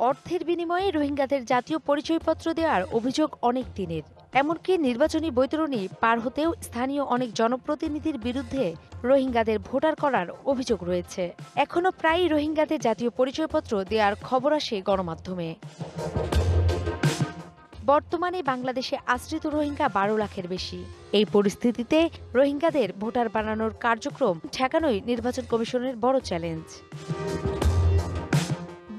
অর্থের বিনিময়ে রোহিঙ্গাদের জাতীয় পরিচয়পত্র দেওয়ার অভিযোগ অনেক দিনের। এমনকি নির্বাচনী বৈতরণী পার হতেও স্থানীয় অনেক জনপ্রতিনিধির বিরুদ্ধে রোহিঙ্গাদের ভোটার করার অভিযোগ রয়েছে। এখনো প্রায়ই রোহিঙ্গাদের জাতীয় পরিচয়পত্র দেওয়ার খবর আসে গণমাধ্যমে। বর্তমানে বাংলাদেশে আশ্রিত রোহিঙ্গা 12 লাখের বেশি। এই পরিস্থিতিতে রোহিঙ্গাদের ভোটার বানানোর কার্যক্রম ঠেকানোই নির্বাচন কমিশনের বড় চ্যালেঞ্জ।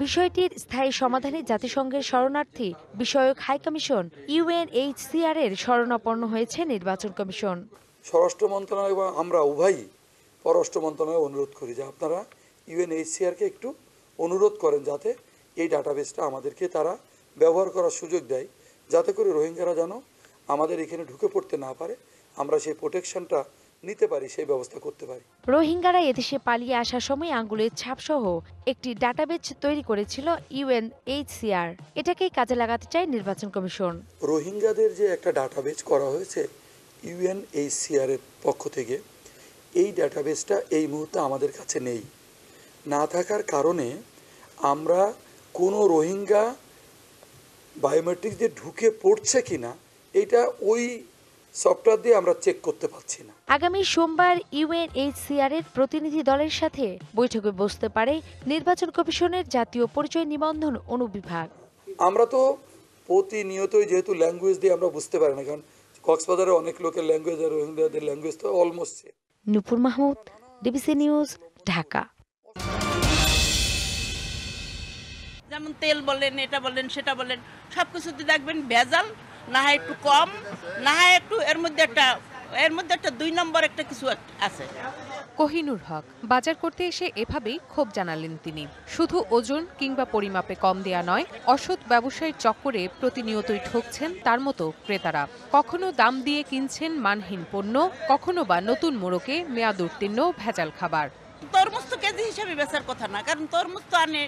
বিষয়টির স্থায়ী সমাধানে জাতিসংঘের শরণার্থী বিষয়ক হাইকমিশন UNHCR এর শরণাপন্ন হয়েছে নির্বাচন কমিশন। স্বরাষ্ট্র মন্ত্রণালয় এবং আমরা উভয়ই পররাষ্ট্র মন্ত্রণালয়ে অনুরোধ করি যে আপনারা UNHCR-কে একটু অনুরোধ করেন যাতে এই ডাটাবেসটা আমাদেরকে তারা ব্যবহার করার সুযোগ দেয়, যাতে করে রোহিঙ্গারা যেন আমাদের এখানে ঢুকে পড়তে না পারে, আমরা সেই প্রোটেকশনটা নিতে পারি, সেই ব্যবস্থা করতে পারি। রোহিঙ্গারা এদেশে পালিয়ে আসার সময় আঙ্গুলের ছাপসহ একটি ডাটাবেস তৈরি করেছিল UNHCR। এটাকেই কাজে লাগাতে চায় নির্বাচন কমিশন। রোহিঙ্গাদের যে একটা ডাটাবেস করা হয়েছে UNHCR এর পক্ষ থেকে, এই ডাটাবেসটা এই মুহূর্তে আমাদের কাছে নেই। না থাকার কারণে আমরা কোনো রোহিঙ্গা বায়োমেট্রিক দিয়ে ঢুকে পড়ছে কিনা এটা ওই সফটওয়্যার দিয়ে আমরা চেক করতে পারছি না। আগামী সোমবার UNHCR এর প্রতিনিধি দলের সাথে বৈঠকে বসতে পারে নির্বাচন কমিশনের জাতীয় পরিচয় নিবন্ধন অনুবিভাগ। আমরা তো প্রতিনিয়তই যেহেতু ল্যাঙ্গুয়েজ দিয়ে আমরা বুঝতে পারি না, কারণ কক্সবাজারে অনেক লোকের ল্যাঙ্গুয়েজ আর রোহিঙ্গাদের ল্যাঙ্গুয়েজ তো অলমোস্ট সেম। নূপুর মাহমুদ, DBC নিউজ, ঢাকা। যেমন তেল বলেন, এটা বলেন, সেটা বলেন, সবকিছুতে দেখবেন ভেজাল, না হয় একটু কম, না হয় একটু এর মধ্যে একটা 2 নম্বর একটা কিছু আছে। কোহিনুর হক বাজার করতে এসে এভাবেই ক্ষোভ জানালেন তিনি। শুধু ওজন কিংবা পরিমাপে কম দেয়া নয়, অসৎ ব্যবসায়ীর চক্করে প্রতিনিয়তই ঠকছেন তার মতো ক্রেতারা। কখনো দাম দিয়ে কিনছেন মানহীন পণ্য, কখনো বা নতুন মোড়কে মেয়াদ উত্তীর্ণ ভেজাল খাবার। তরমুজ তো কেজি হিসাবে বেচার কথা না, কারণ তরমুজ তো আনে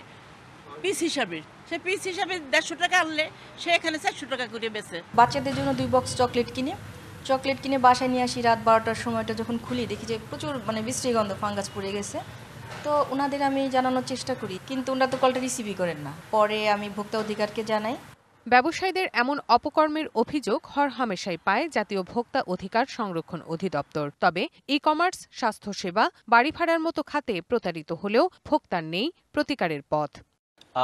পিস হিসাবে। সে পিস হিসাবে 150 টাকা আনলে সে এখানে 400 টাকা করে বেচে। বাচ্চাদের জন্য 2 বক্স চকলেট কিনে বাসায় নিয়ে আসি। রাত 12টার সময়টা যখন খুলি দেখি যে প্রচুর বিশ্রী গন্ধ, ফাঙ্গাস পড়ে গেছে। তো ওনাদের আমি জানানোর চেষ্টা করি, কিন্তু ওনারা তো কলটা রিসিভই করেন না। পরে আমি ভোক্তা অধিকারকে জানাই। ব্যবসায়ীদের এমন অপকর্মের অভিযোগ হরহামেশাই পায় জাতীয় ভোক্তা অধিকার সংরক্ষণ অধিদপ্তর। তবে ই-কমার্স, স্বাস্থ্যসেবা, বাড়ি ভাড়ার মতো খাতে প্রতারিত হলেও ভোক্তার নেই প্রতিকারের পথ।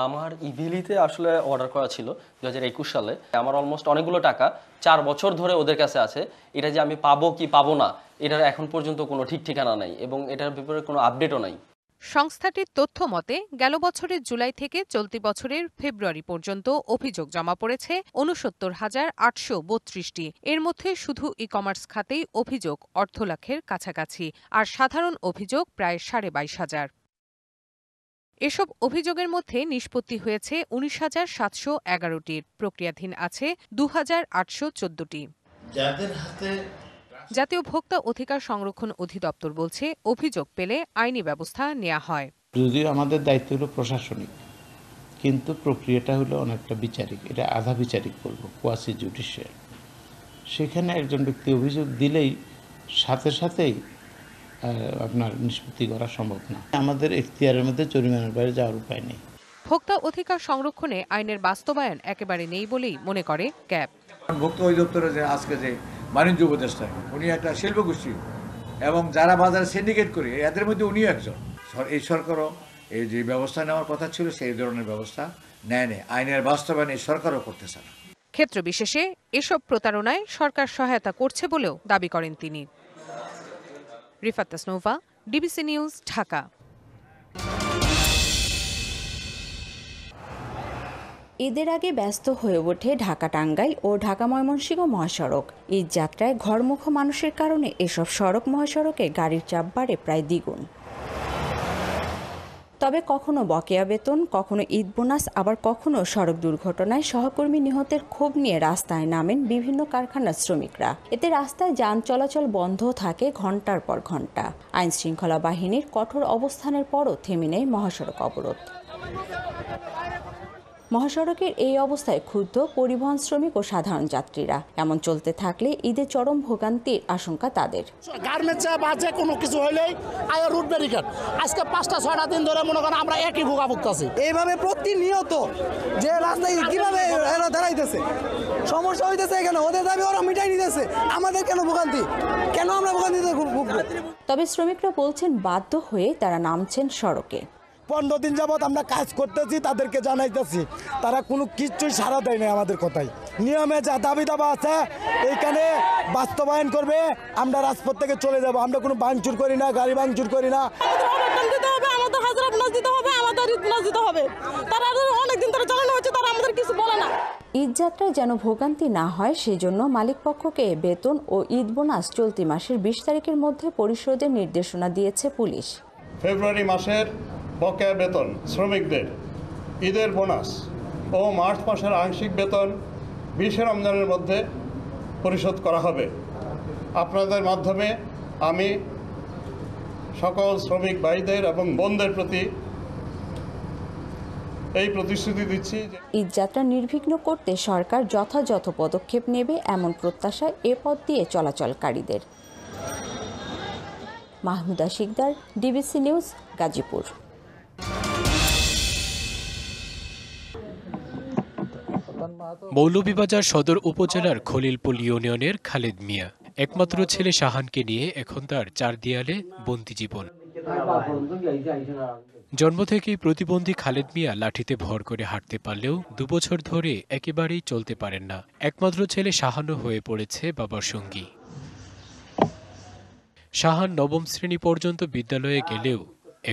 আমার ইভিলিতে আসলে অর্ডার করা ছিল 2021 সালে। আমার অলমোস্ট অনেকগুলো টাকা 4 বছর ধরে ওদের কাছে আছে। এটা যে আমি পাবো কি পাবো না, এটার এখন পর্যন্ত কোনো ঠিক ঠিকানা নাই এবং এটার ব্যাপারে কোনো আপডেটও নাই। সংস্থাটির তথ্য মতে গেল বছরের জুলাই থেকে চলতি বছরের ফেব্রুয়ারি পর্যন্ত অভিযোগ জমা পড়েছে 69,832টি। এর মধ্যে শুধু ই-কমার্স খাতেই অভিযোগ 2 লাখের কাছাকাছি, আর সাধারণ অভিযোগ প্রায় 22,500। এসব অভিযোগের মধ্যে নিষ্পত্তি হয়েছে 19,711টির, প্রক্রিয়াধীন আছে 2,814টি। জাতীয় ভোক্তা অধিকার সংরক্ষণ অধিদপ্তর বলছে, অভিযোগ পেলে আইনি ব্যবস্থা নেওয়া হয়। যদিও আমাদের দায়িত্ব হলো প্রশাসনিক, কিন্তু প্রক্রিয়াটা হলো অনেকটা বিচারিক। এটা আধা বিচারিক বলবো, কোয়াসি জুডিশিয়াল। সেখানে একজন ব্যক্তি অভিযোগ দিলেই সাথে সাথেই আপনার নিষ্পত্তি করা সম্ভব না। আমাদের এখতিয়ারের মধ্যে জরিমানার বাইরে যাওয়ার উপায় নেই। ভোক্তা অধিকার সংরক্ষণে আইনের বাস্তবায়ন একেবারে নেই বলেই মনে করে ক্যাব। ভোক্তা অধিদপ্তরে যে আজকে যে বাণিজ্য উপদেষ্টা, উনি একটা শিল্পগোষ্ঠী এবং যারা বাজারে সিন্ডিকেট করে এদের মধ্যে উনিও একজন। এই সরকারও এই যে ব্যবস্থা নেওয়ার কথা ছিল সেই ধরনের ব্যবস্থা নেয়নি। আইনের বাস্তবায়ন এই সরকারও করতেছে না। ক্ষেত্র বিশেষে এসব প্রতারণায় সরকার সহায়তা করছে বলেও দাবি করেন তিনি। Rifat Tasnuva, DBC news, Dhaka. ঈদের আগে ব্যস্ত হয়ে ওঠে ঢাকা-টাঙ্গাইল ও ঢাকা-ময়মনসিংহ মহাসড়ক। ঈদ যাত্রায় ঘরমুখ মানুষের কারণে এসব সড়ক মহাসড়কে গাড়ির চাপ বাড়ে প্রায় দ্বিগুণ। তবে কখনো বকেয়া বেতন, কখনো ঈদ বোনাস, আবার কখনো সড়ক দুর্ঘটনায় সহকর্মী নিহতের ক্ষোভ নিয়ে রাস্তায় নামেন বিভিন্ন কারখানার শ্রমিকরা। এতে রাস্তায় যান চলাচল বন্ধ থাকে ঘণ্টার পর ঘণ্টা। আইনশৃঙ্খলা বাহিনীর কঠোর অবস্থানের পরও থেমে নেই মহাসড়ক অবরোধ। মহাসড়কের এই অবস্থায় ক্ষুব্ধ পরিবহন শ্রমিক ও সাধারণ যাত্রীরা। এমন চলতে থাকলে ঈদে চরম ভোগান্তির আশঙ্কা তাদের। গার্মেন্টসে বা যে কোনো কিছু হইলেই আয় রুট ব্যারিকেড, আজকে 5-6টা দিন ধরে মনে করেন আমরা একই ভোগা ভুগতেছি। এইভাবে প্রতিনিয়ত যে রাস্তায় কিভাবে এরা দাঁড়াইতেছে, সমস্যা হইতেছে এখানে, ওদের দাবি ওরা মিটাই নিতেছে, আমাদের কেন ভোগান্তি, কেন আমরা ভোগান্তিতে ভুগবো? তবে শ্রমিকরা বলছেন বাধ্য হয়ে তারা নামছেন সড়কে। 15 দিন যাবৎ আমরা কাজ করতেছি, তাদেরকে জানাইতেছি, তারা কোনো কিছুই সাড়া দেয় না আমাদের কথাই। নিয়মে যা দাবি দাবা আছে এইখানে বাস্তবায়ন করবে, আমরা রাজপথ থেকে চলে যাব। আমরা কোনো ভাঙচুর করি না, গাড়ি ভাঙচুর করি না। আমাদের হাজার নাচ দিতে হবে, আমাদের ঈদ নাচ দিতে হবে। তারা অনেকদিন ধরে চালানো হচ্ছে, তারা আমাদের কিছু বলে না। ঈদ যাত্রায় যেন ভোগান্তি না হয় সেজন্য মালিকপক্ষকে বেতন ও ঈদ বোনাস চলতি মাসের 20 তারিখের মধ্যে পরিশোধের নির্দেশনা দিয়েছে পুলিশ। ফেব্রুয়ারি মাসের বকেয়া বেতন শ্রমিকদের, ঈদের বোনাস ও মার্চ মাসের আংশিক বেতন 20 রমজানের মধ্যে পরিশোধ করা হবে। আপনাদের মাধ্যমে আমি সকল শ্রমিক ভাইদের এবং বোনদের প্রতি এই প্রতিশ্রুতি দিচ্ছি যে ঈদ যাত্রা নির্বিঘ্ন করতে সরকার যথাযথ পদক্ষেপ নেবে এমন প্রত্যাশা এ পথ দিয়ে চলাচলকারীদের। Mahmuda Sikdar, DBC news, Gazipur. মৌলভীবাজার সদর উপজেলার খলিলপুর ইউনিয়নের খালেদ মিয়া একমাত্র ছেলে শাহানকে নিয়ে এখন তার 4 দেয়ালে বন্দি জীবন। জন্ম থেকেই প্রতিবন্ধী খালেদ মিয়া লাঠিতে ভর করে হাঁটতে পারলেও 2 বছর ধরে একেবারেই চলতে পারেন না। একমাত্র ছেলে শাহানও হয়ে পড়েছে বাবার সঙ্গী। শাহান 9ম শ্রেণী পর্যন্ত বিদ্যালয়ে গেলেও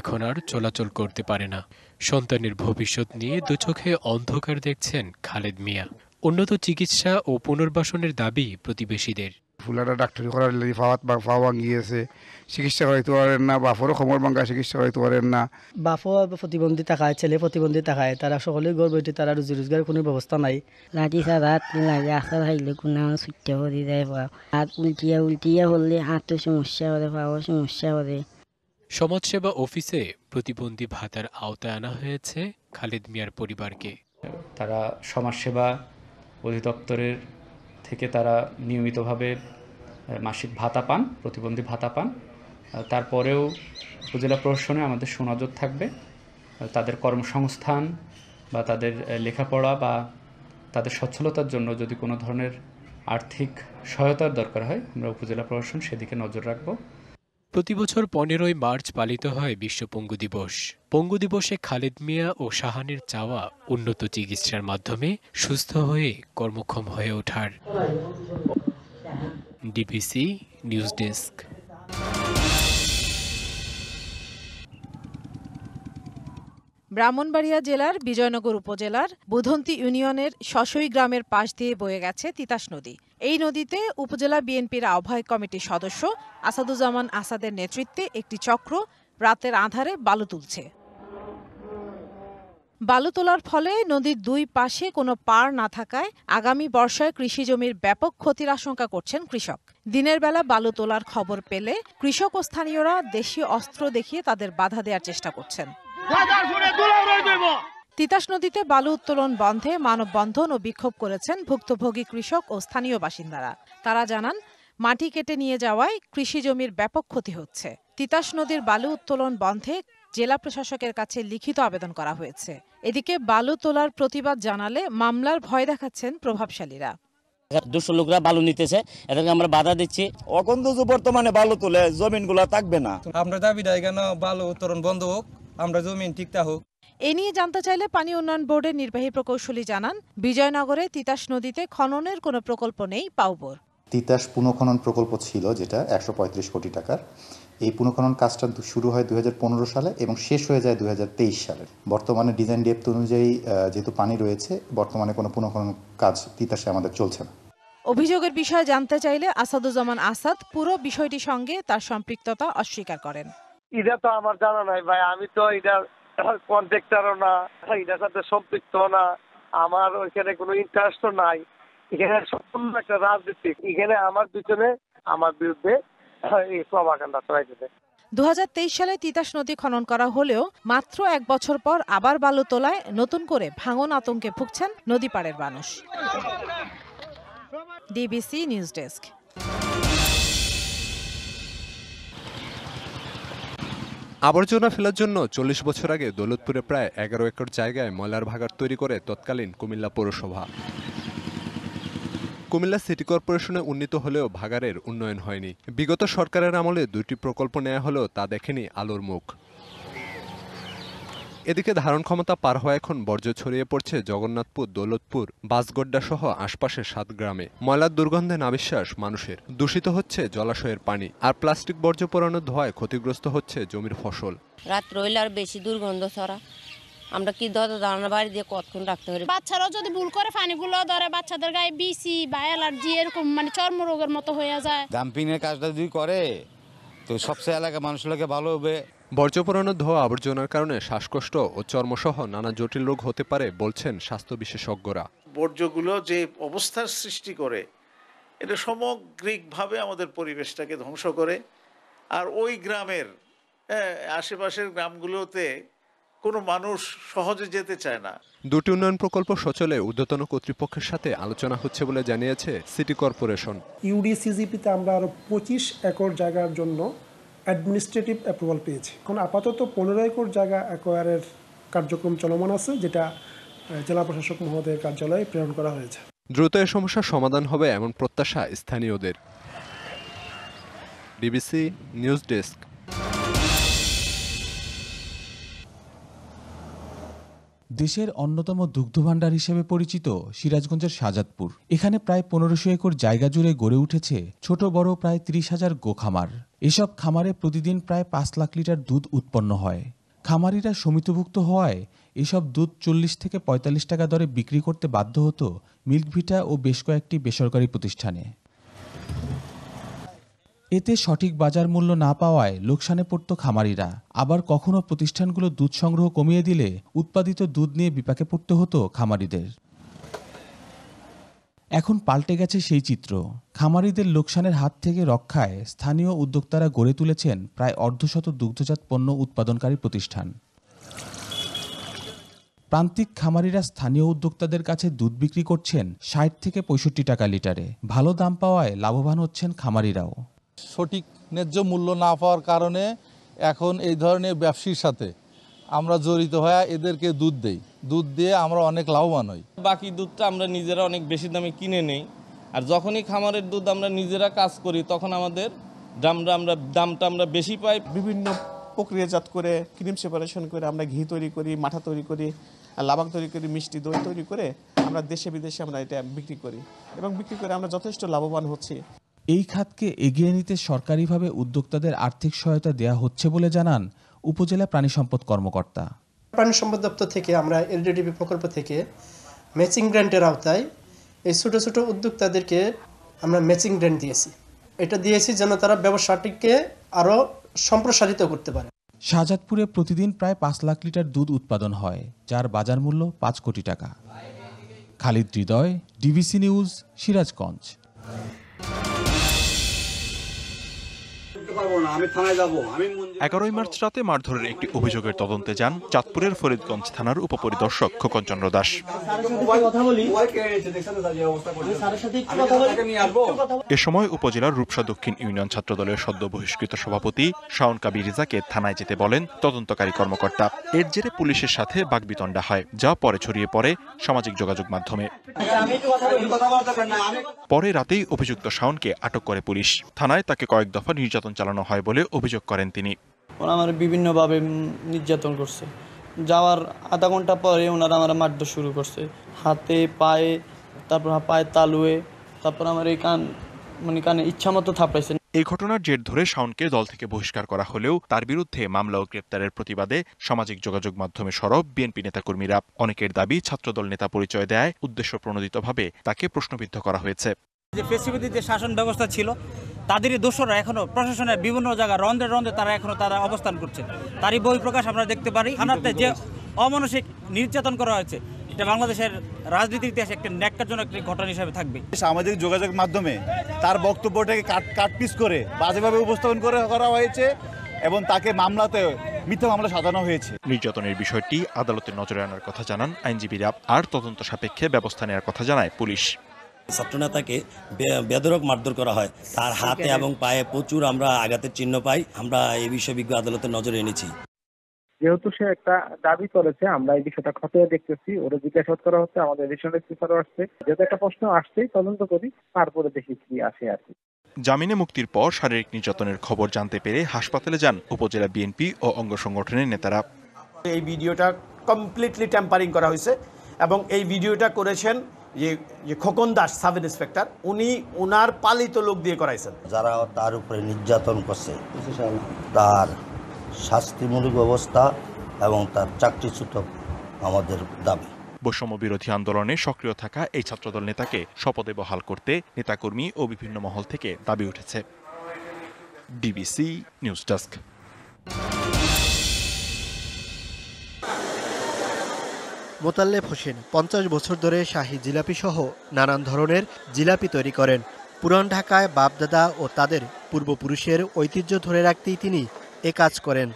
এখন আর চলাচল করতে পারে না। সন্তানের ভবিষ্যৎ নিয়ে দুচোখে অন্ধকার দেখছেন খালেদ মিয়া। উন্নত চিকিৎসা ও পুনর্বাসনের দাবি প্রতিবেশীদের। ফুলারা ডাক্তারি করার লাগি ফাওয়া ভাঙিয়েছে, চিকিৎসা করাইতে পারেন না, বাপরও খবর ভাঙা চিকিৎসা করাইতে পারেন না। বাপও প্রতিবন্ধী থাকায়, ছেলে প্রতিবন্ধী থাকায় তারা সকলে ঘর বইতে, তারা রুজি রোজগারের কোনো ব্যবস্থা নাই। লাঠি ছাড়া হাত লাগে, আশা থাকলে কোনো ছুটতে করে যায়, হাত উল্টিয়া হলে হাতও সমস্যা করে, পাওয়া সমস্যা করে। সমাজসেবা অফিসে প্রতিবন্ধী ভাতার আওতায় আনা হয়েছে খালেদ মিয়ার পরিবারকে। তারা সমাজসেবা অধিদপ্তরের থেকে তারা নিয়মিতভাবে মাসিক ভাতা পান, প্রতিবন্ধী ভাতা পান। তারপরেও উপজেলা প্রশাসনে আমাদের সুনজর থাকবে। তাদের কর্মসংস্থান বা তাদের লেখাপড়া বা তাদের সচ্ছলতার জন্য যদি কোনো ধরনের আর্থিক সহায়তার দরকার হয়, আমরা উপজেলা প্রশাসন সেদিকে নজর রাখব। প্রতিবছর 15ই মার্চ পালিত হয় বিশ্ব পঙ্গু দিবস। পঙ্গু দিবসে খালেদ মিয়া ও শাহানের চাওয়া উন্নত চিকিৎসার মাধ্যমে সুস্থ হয়ে কর্মক্ষম হয়ে ওঠার। DBC news desk. ব্রাহ্মণবাড়িয়া জেলার বিজয়নগর উপজেলার বুধন্তি ইউনিয়নের শশই গ্রামের পাশ দিয়ে বয়ে গেছে তিতাস নদী। এই নদীতে উপজেলা বিএনপির আহ্বায়ক কমিটির সদস্য আসাদুজ্জামান আসাদের নেতৃত্বে একটি চক্র রাতের আঁধারে বালু তুলছে। বালু তোলার ফলে নদীর 2 পাশে কোনো পার না থাকায় আগামী বর্ষায় কৃষি জমির ব্যাপক ক্ষতির আশঙ্কা করছেন কৃষক। দিনের বেলা বালু তোলার খবর পেলে কৃষক ও স্থানীয়রা দেশীয় অস্ত্র দেখিয়ে তাদের বাধা দেওয়ার চেষ্টা করছেন। তিতাস নদীতে বালু উত্তোলন বন্ধে মানববন্ধন ও বিক্ষোভ করেছেন ভুক্তভোগী কৃষক ও স্থানীয় বাসিন্দারা। তারা জানান, মাটি কেটে নিয়ে যাওয়ায় কৃষি জমির ব্যাপক ক্ষতি হচ্ছে। তিতাস নদীর বালু উত্তোলন বন্ধে জেলা প্রশাসকের কাছে লিখিত আবেদন করা হয়েছে। এদিকে বালু তোলার প্রতিবাদ জানালে মামলার ভয় দেখাচ্ছেন প্রভাবশালীরা। দুষ্ট লোকরা বালু নিতেছে, এদেরকে আমরা বাধা দিচ্ছি। এখন তো বর্তমানে বালু তুলে জমিনগুলো থাকবে না। আমরা দাবি দেয় কেন বালু উত্তোলন বন্ধ হোক, আমরা জমিন ঠিকঠাক হোক। এ নিয়ে জানতে চাইলে পানি উন্নয়ন বোর্ডের নির্বাহী প্রকৌশলী জানান, বিজয়নগরে তিতাস নদীতে খননের কোনো প্রকল্প নেই পাউবোর। তিতাস পুনঃখনন প্রকল্প ছিল যেটা 135 কোটি টাকার। এই পুনঃখনন কাজটা শুরু হয় 2015 সালে এবং শেষ হয়ে যায় 2023 সালে। বর্তমানে ডিজাইন ডেপথ অনুযায়ী যেহেতু পানি রয়েছে, বর্তমানে কোনো পুনঃখনন কাজ তিতাসে আমাদের চলছে না। অভিযোগের বিষয়ে জানতে চাইলে আসাদুজ্জামান আসাদ পুরো বিষয়টির সঙ্গে তার সম্পৃক্ততা অস্বীকার করেন। এটা তো আমার জানা নাই ভাই, আমি তো এটার কন্ট্রাক্টরও না, এটার সাথে সম্পৃক্ত না, আমার ওইখানে কোনো ইন্টারেস্টও নাই। এখানে সম্পূর্ণ একটা রাজনীতি, এখানে আমার পিছনে আমার বিরুদ্ধে এই প্রভাকাণ্ডা চালাইতেছে। 2023 সালে তিতাস নদী খনন করা হলেও মাত্র 1 বছর পর আবার বালু তোলায় নতুন করে ভাঙন আতঙ্কে ভুগছেন নদী পাড়ের মানুষ। DBC news desk. আবর্জনা ফেলার জন্য 40 বছর আগে দৌলতপুরে প্রায় 11 একর জায়গায় ময়লার ভাগাড় তৈরি করে তৎকালীন কুমিল্লা পৌরসভা। কুমিল্লা সিটি কর্পোরেশনে উন্নীত হলেও ভাগাড়ের উন্নয়ন হয়নি। বিগত সরকারের আমলে 2টি প্রকল্প নেওয়া হলেও তা দেখেনি আলোর মুখ। এদিকে ধারণ ক্ষমতা পার হওয়া এখন বর্জ্য ছড়িয়ে পড়ছে জগন্নাথপুর, দৌলতপুর, বাসগড্ডা সহ আশপাশের 7 গ্রামে। ময়লার দুর্গন্ধে নাবিশ্বাস মানুষের, দূষিত হচ্ছে জলাশয়ের পানি, আর প্লাস্টিক বর্জ্য পোড়ানোর ধোঁয়ায় ক্ষতিগ্রস্ত হচ্ছে জমির ফসল। রাত রইলে আর বেশি দুর্গন্ধ ছড়া, আমরা কি ধারণা বাড়ি দিয়ে কতক্ষণ রাখতে পারি। বাচ্চারাও যদি ভুল করে পানিগুলো ধরে, বাচ্চাদের গায়ে বিসি বা অ্যালার্জি এরকম চর্মরোগের মতো হয়ে যায়। ডাম্পিং এর কাজটা যদি করে তো সবচেয়ে এলাকা মানুষগুলোকে ভালো হবে। বর্জ্য পোড়ানোর ধোঁয়া আবর্জনার কারণে শ্বাসকষ্ট ও চর্মসহ নানা জটিল রোগ হতে পারে বলছেন স্বাস্থ্য বিশেষজ্ঞরা। বর্জ্যগুলো যে অবস্থার সৃষ্টি করে, এটা সামগ্রিকভাবে আমাদের পরিবেশটাকে ধ্বংস করে। আর ওই গ্রামের আশেপাশের গ্রামগুলোতে কোনো মানুষ সহজে যেতে চায় না। 2টি উন্নয়ন প্রকল্প সচলে ঊর্ধ্বতন কর্তৃপক্ষের সাথে আলোচনা হচ্ছে বলে জানিয়েছে সিটি কর্পোরেশন। ইউডিসিজিপিতে আমরা আরও 25 একর জায়গার জন্য অ্যাডমিনিস্ট্রেটিভ অ্যাপ্রুভাল পেয়েছি। এখন আপাতত 15 একর জায়গা অ্যাকোয়ারের কার্যক্রম চলমান আছে, যেটা জেলা প্রশাসক মহোদয়ের কার্যালয়ে প্রেরণ করা হয়েছে। দ্রুত এ সমস্যার সমাধান হবে এমন প্রত্যাশা স্থানীয়দের। DBC news desk. দেশের অন্যতম দুগ্ধভাণ্ডার হিসেবে পরিচিত সিরাজগঞ্জের শাহজাদপুর। এখানে প্রায় 1500 একর জায়গা জুড়ে গড়ে উঠেছে ছোট বড় প্রায় 30,000 গোখামার। এসব খামারে প্রতিদিন প্রায় 5 লাখ লিটার দুধ উৎপন্ন হয়। খামারিরা সমিতিভুক্ত হওয়ায় এসব দুধ 40 থেকে 45 টাকা দরে বিক্রি করতে বাধ্য হতো মিল্কভিটা ও বেশ কয়েকটি বেসরকারি প্রতিষ্ঠানে। এতে সঠিক বাজার মূল্য না পাওয়ায় লোকসানে পড়ত খামারিরা। আবার কখনো প্রতিষ্ঠানগুলো দুধ সংগ্রহ কমিয়ে দিলে উৎপাদিত দুধ নিয়ে বিপাকে পড়তে হতো খামারিদের। এখন পাল্টে গেছে সেই চিত্র। খামারিদের লোকসানের হাত থেকে রক্ষায় স্থানীয় উদ্যোক্তারা গড়ে তুলেছেন প্রায় 1/2 দুগ্ধজাত পণ্য উৎপাদনকারী প্রতিষ্ঠান। প্রান্তিক খামারিরা স্থানীয় উদ্যোক্তাদের কাছে দুধ বিক্রি করছেন 60 থেকে 65 টাকা লিটারে। ভালো দাম পাওয়ায় লাভবান হচ্ছেন খামারিরাও। সঠিক ন্যায্য মূল্য না পাওয়ার কারণে এখন এই ধরনের ব্যবসার সাথে আমরা জড়িত হয়ে এদেরকে দুধ দেই। দুধ দিয়ে আমরা অনেক লাভবান হই। বাকি দুধটা আমরা নিজেরা অনেক বেশি দামে কিনে নেই, আর যখনই খামারের দুধ আমরা নিজেরা কাজ করি তখন আমাদের দামটা আমরা বেশি পাই। বিভিন্ন প্রক্রিয়াজাত করে ক্রিম সেপারেশন করে আমরা ঘি তৈরি করি, মাঠা তৈরি করি, লাবাং তৈরি করি, মিষ্টি দই তৈরি করে আমরা দেশে বিদেশে আমরা এটা বিক্রি করি এবং বিক্রি করে আমরা যথেষ্ট লাভবান হচ্ছি। এই খাতকে এগিয়ে নিতে সরকারিভাবে উদ্যোক্তাদের আর্থিক সহায়তা দেয়া হচ্ছে বলে জানান উপজেলা প্রাণী সম্পদ কর্মকর্তা। প্রাণী সম্পদ দপ্তর থেকে আমরা এলডিডিপি প্রকল্প থেকে ম্যাচিং গ্র্যান্টের আওতায় এই ছোটো ছোটো উদ্যোক্তাদেরকে আমরা ম্যাচিং গ্র্যান্ট দিয়েছি। এটা দিয়েছি যেন তারা ব্যবসাটিকে আরও সম্প্রসারিত করতে পারে। শাহজাদপুরে প্রতিদিন প্রায় 5 লাখ লিটার দুধ উৎপাদন হয়, যার বাজার মূল্য 5 কোটি টাকা। খালিদ হৃদয়, ডিবিসি নিউজ, সিরাজগঞ্জ। 11 মার্চ রাতে মারধরের একটি অভিযোগের তদন্তে যান চাঁদপুরের ফরিদগঞ্জ থানার উপপরিদর্শক খোকন চন্দ্র দাস। এ সময় উপজেলার রূপসা দক্ষিণ ইউনিয়ন ছাত্রদলের সদ্য বহিষ্কৃত সভাপতি শাওন কাবির রিজাকে থানায় যেতে বলেন তদন্তকারী কর্মকর্তা। এর জেরে পুলিশের সাথে বাকবিতণ্ডা হয়, যা পরে ছড়িয়ে পড়ে সামাজিক যোগাযোগ মাধ্যমে। পরে রাতেই অভিযুক্ত শাওনকে আটক করে পুলিশ। থানায় তাকে কয়েক দফা নির্যাতন চালানো হয় বলে অভিযোগ করেন তিনি। ওরা আমার বিভিন্নভাবে নির্যাতন করছে। যাওয়ার আধা ঘন্টা পরে ওনারা আমার মারধর শুরু করছে, হাতে পায়ে, তারপর পায়ে তালুয়ে, তারপর আমার এই কানে ইচ্ছা মতো থাপড়াইছে। এই ঘটনার জের ধরে শাওনকে দল থেকে বহিষ্কার করা হলেও তার বিরুদ্ধে মামলা ও গ্রেপ্তারের প্রতিবাদে সামাজিক যোগাযোগ মাধ্যমে সরব বিএনপি নেতাকর্মীরা। অনেকের দাবি ছাত্রদল নেতা পরিচয় দেয় উদ্দেশ্য প্রণোদিতভাবে তাকে প্রশ্নবিদ্ধ করা হয়েছে। যে ফেসিলিটি যে শাসন ব্যবস্থা ছিল তাদেরই দোষরা এখনো প্রশাসনের বিভিন্ন জায়গায় রন্ধে রন্ধে তারা অবস্থান করছে। তারই বহিঃপ্রকাশ আমরা দেখতে পারি। থানাতে যে অমানসিক নির্যাতন করা হয়েছে, এটা বাংলাদেশের রাজনীতির ইতিহাসে একটা ন্যাক্কারজনক ঘটনা হিসেবে থাকবে। সামাজিক যোগাযোগ মাধ্যমে তার বক্তব্যটাকে কাটপিস করে বাজেভাবে উপস্থাপন করা হয়েছে এবং তাকে মামলাতে মিথ্যা মামলা সাজানো হয়েছে। নির্যাতনের বিষয়টি আদালতের নজরে আনার কথা জানান আইনজীবীরা, আর তদন্ত সাপেক্ষে ব্যবস্থা নেওয়ার কথা জানায় পুলিশ। ছাত্রনেতাকে বেধড়ক মারধর করা হয়, তার হাতে এবং পায়ে প্রচুর আমরা আঘাতের চিহ্ন পাই। আমরা এই বিষয়ে বিজ্ঞ আদালতের নজরে এনেছি। যেহেতু সে একটা দাবি করেছে, আমরা এই বিষয়টা খতিয়ে দেখতেছি, ওরা জিজ্ঞাসাবাদ করা হচ্ছে, আমাদের এডিশনাল স্পিকারও আসছে, যেহেতু একটা প্রশ্ন আসছেই তদন্ত করি, তারপরে দেখি কি আসে আর কি। জামিনে মুক্তির পর শারীরিক নির্যাতনের খবর জানতে পেরে হাসপাতালে যান উপজেলা বিএনপি ও অঙ্গ সংগঠনের নেতারা। এই ভিডিওটা কমপ্লিটলি ট্যাম্পারিং করা হয়েছে এবং এই ভিডিওটা করেছেন যে খোকন দাস সাব ইন্সপেক্টর, উনি ওনার পালিত লোক দিয়ে করাইছেন। যারা তার উপরে নির্যাতন করছে তার শাস্তিমূলক ব্যবস্থা এবং তার চাকরিচ্যুত আমাদের দাবি। বৈষম্য বিরোধী আন্দোলনে সক্রিয় থাকা এই ছাত্রদল নেতাকে শপথে বহাল করতে নেতাকর্মী ও বিভিন্ন মহল থেকে দাবি উঠেছে। DBC news desk. Motalleb Hossain 50 বছর ধরে শাহী জিলাপি সহ নানান ধরনের জিলাপি তৈরি করেন। পুরান ঢাকায় বাপদাদা ও তাদের পূর্বপুরুষের ঐতিহ্য ধরে রাখতেই তিনি এ কাজ করেন।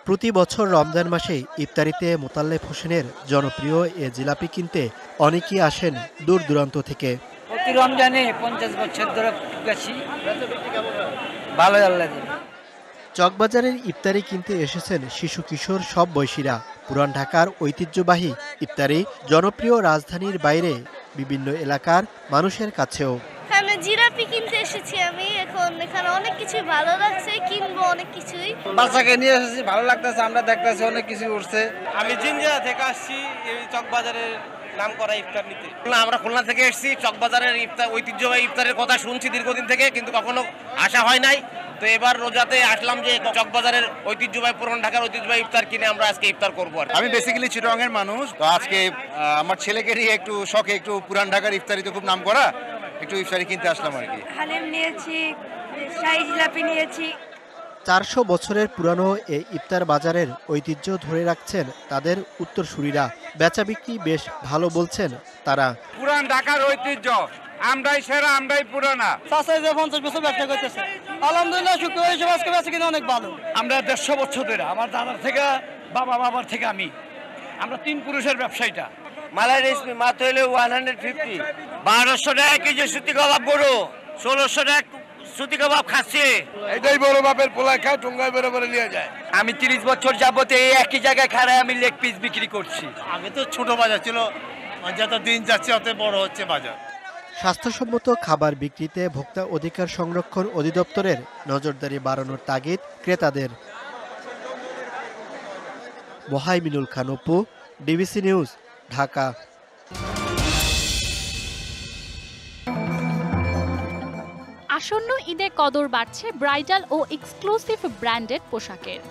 প্রতি বছর রমজান মাসে ইফতারিতে মোতাল্লেব হোসেনের জনপ্রিয় এ জিলাপি কিনতে অনেকেই আসেন দূর দূরান্ত থেকে। প্রতি রমজানে 50 বছর ধরে বেশি ভালো লাগে। চকবাজারের ইফতারি কিনতে এসেছেন শিশু কিশোর সব বয়সীরা। পুরান ঢাকার ঐতিহ্যবাহী ইফতারি জনপ্রিয় রাজধানীর বাইরে বিভিন্ন এলাকার মানুষের কাছেও। এখানে জিলাপি কিনতে এসেছি আমি, এখন এখানে অনেক কিছু ভালো লাগছে, কিনবো অনেক কিছুই। বাচ্চাকে নিয়ে এসেছি, ভালো লাগতেছে, আমরা দেখতেছি অনেক কিছু উঠছে। আমি জিঞ্জিরা থেকে আসছি এই চকবাজারের নাম করা ইফতার নিতে। আমরা খুলনা থেকে এসেছি, চকবাজারের ইফতার ঐতিহ্যবাহী ইফতারের কথা শুনছি দীর্ঘদিন থেকে, কিন্তু কখনো আসা হয় নাই। তো এবার রোজাতে আসলাম যে চকবাজারের ঐতিহ্যবাহী পুরান ঢাকার ঐতিহ্যবাহী ইফতার কিনে আমরা আজকে ইফতার করবো। আমি বেসিক্যালি চিটাগাংয়ের মানুষ, তো আজকে আমার ছেলেকে নিয়ে একটু শখে একটু পুরান ঢাকার ইফতারি তো খুব নাম করা, একটু ইফতারি কিনতে আসলাম আর কি। হালিম নিয়েছি, শাহী জিলাপি নিয়েছি। 400 বছরের পুরানো এই ইফতার বাজারের ঐতিহ্য ধরে রাখছেন তাদের উত্তরসূরিরা। বেচা বিক্রি বেশ ভালো বলছেন তারা। পুরান ঢাকার ঐতিহ্য আমরাই সেরা, আমরাই পুরানা। 50 বছর ব্যবসা করতেছে, আলহামদুলিল্লাহ শুক্রবার হিসেবে আজকে বেচা কিনা অনেক ভালো। আমরা 150 বছর ধরে, আমার দাদার থেকে বাবার থেকে আমরা 3 পুরুষের ব্যবসায়ীটা। মালাই রেশমি মাত্র হইলে 150, 1200 টাকা কেজি সুতি কাবাব বড়, 1600 টাকা সুতি কাবাব খাচ্ছে। এটাই বড় বাপের পোলা খায়, ঠোঙ্গায় বেরোবে নিয়ে যায়। আমি 30 বছর যাবত এই একই জায়গায় খাড়ায় আমি লেগ পিস বিক্রি করছি। আগে তো ছোট বাজার ছিল, যত দিন যাচ্ছে অত বড় হচ্ছে বাজার। স্বাস্থ্যসম্মত খাবার বিক্রিতে ভোক্তা অধিকার সংরক্ষণ অধিদপ্তরের নজরদারি বাড়ানোর তাগিদ ক্রেতাদের। Mohaiminul Khan Apu, DBC news, Dhaka. আসন্ন ঈদে কদর বাড়ছে ব্রাইডাল ও এক্সক্লুসিভ ব্র্যান্ডেড পোশাকের।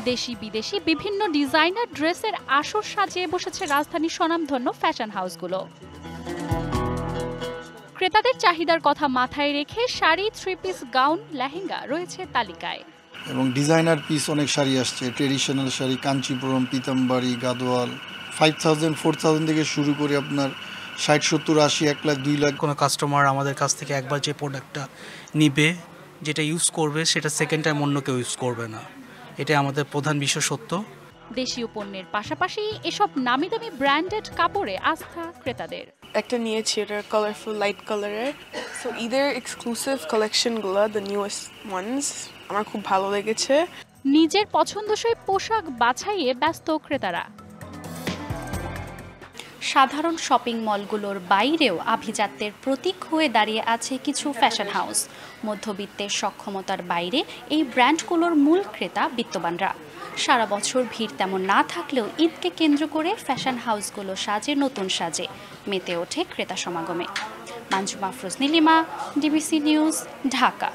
দেশি বিদেশি বিভিন্ন ডিজাইনার ড্রেসের আসর সাজিয়ে বসেছে রাজধানীর স্বনামধন্য ফ্যাশন হাউসগুলো। ক্রেতাদের চাহিদার কথা মাথায় রেখে শাড়ি, 3 পিস, গাউন, লেহেঙ্গা রয়েছে তালিকায়। এবং ডিজাইনার পিস অনেক শাড়ি আসছে, ট্রেডিশনাল শাড়ি, কাঞ্চিপুরম, পিতাম্বারি, গাদোয়াল, 5000, 4000 থেকে শুরু করে আপনার 60, 70, 80, 1 লাখ, 2 লাখ। কোনো কাস্টমার আমাদের কাছ থেকে একবার যে প্রোডাক্টটা নিবে, যেটা ইউজ করবে, সেটা সেকেন্ড টাইম অন্য কেউ ইউজ করবে না, এটা আমাদের প্রধান বিশেষত্ব। দেশীয় পণ্যের পাশাপাশি এসব নামি দামি ব্র্যান্ডেড কাপড়ে আস্থা ক্রেতাদের। একটা নিয়েছি, এটা কালারফুল লাইট কালারের। সো ঈদের এক্সক্লুসিভ কালেকশনগুলো, দ্য নিউয়েস্ট ওয়ানস, আমার খুব ভালো লেগেছে। নিজের পছন্দসই পোশাক বাছাইয়ে ব্যস্ত ক্রেতারা। সাধারণ শপিং মলগুলোর বাইরেও আভিজাত্যের প্রতীক হয়ে দাঁড়িয়ে আছে কিছু ফ্যাশন হাউস। মধ্যবিত্তের সক্ষমতার বাইরে এই ব্র্যান্ডগুলোর মূল ক্রেতা বিত্তবানরা। সারা বছর ভিড় তেমন না থাকলেও ঈদকে কেন্দ্র করে ফ্যাশন হাউসগুলো সাজে নতুন সাজে, মেতে ওঠে ক্রেতা সমাগমে। Manjuma Afroz Nilima, DBC news, Dhaka.